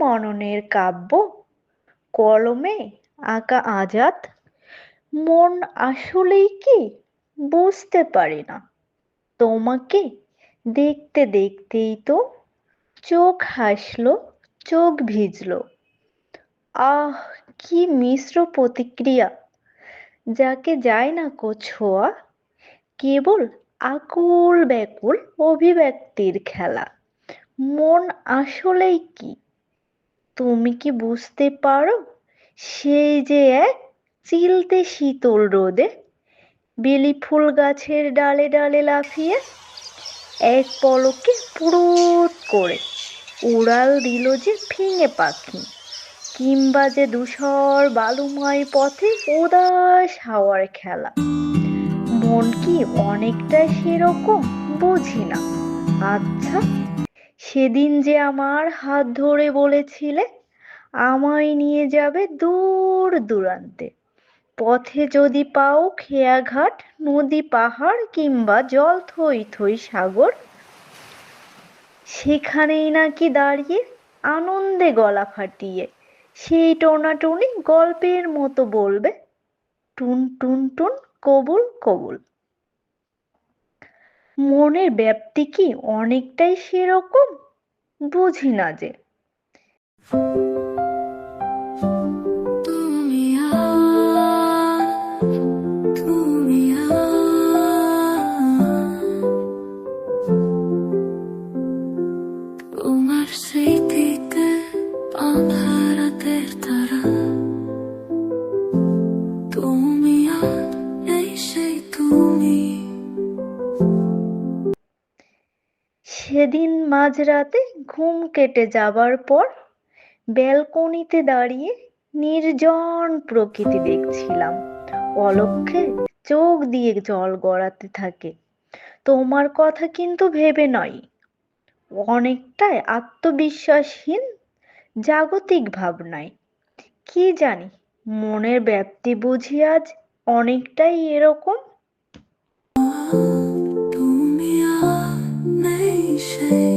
মননের কাব্য, কলমে আঁকা আজাদ। মন আসলেই কি বুঝতে পারি না, তোমাকে দেখতে দেখতেই তো চোখ হাসলো, চোখ ভিজলো। আহ, কি মিশ্র প্রতিক্রিয়া, যাকে যায় না কো ছোঁয়া, কেবল আকুল ব্যাকুল অভিব্যক্তির খেলা। মন আসলেই কি তুমি কি বুঝতে পারো? সেই যে এক চিলতে শীতল রোদে বেলি ফুল গাছের ডালে ডালে লাফিয়ে এক পলকে পুরুত করে উড়াল দিল যে ফিঙে পাখি, কিংবা যে ধূসর বালুময় পথে উদাস হাওয়ার খেলা। মন কি অনেকটাই সেরকম? বুঝি না। আচ্ছা, সেদিন যে আমার হাত ধরে বলেছিলে আমায় নিয়ে যাবে দূর দূরান্তে, পথে যদি পাও খেয়াঘাট, নদী পাহাড় কিংবা জল থই থই সাগর, সেখানেই নাকি দাঁড়িয়ে আনন্দে গলা ফাটিয়ে সেই টোনাটুনি গল্পের মতো বলবে, টুন টুন টুন কবুল কবুল। মনের ব্যাপ্তি কি অনেকটাই সেরকম? বুঝি না যে। তোমার স্মৃতিতে আধারাতের তারা, তুমি আর এই সেই তুমি। সেদিন মাঝরাতে ঘুম কেটে যাবার পর ব্যালকনিতে দাঁড়িয়ে নির্জন প্রকৃতি দেখছিলাম। অলক্ষ্যে চোখ দিয়ে জল গড়াতে থাকে। তোমার কথা কিন্তু ভেবে নয়, অনেকটাই আত্মবিশ্বাসহীন জাগতিক ভাবনায়। কি জানি, মনের ব্যাপ্তি বুঝি আজ অনেকটাই এরকম। তুমি আর নেই সেই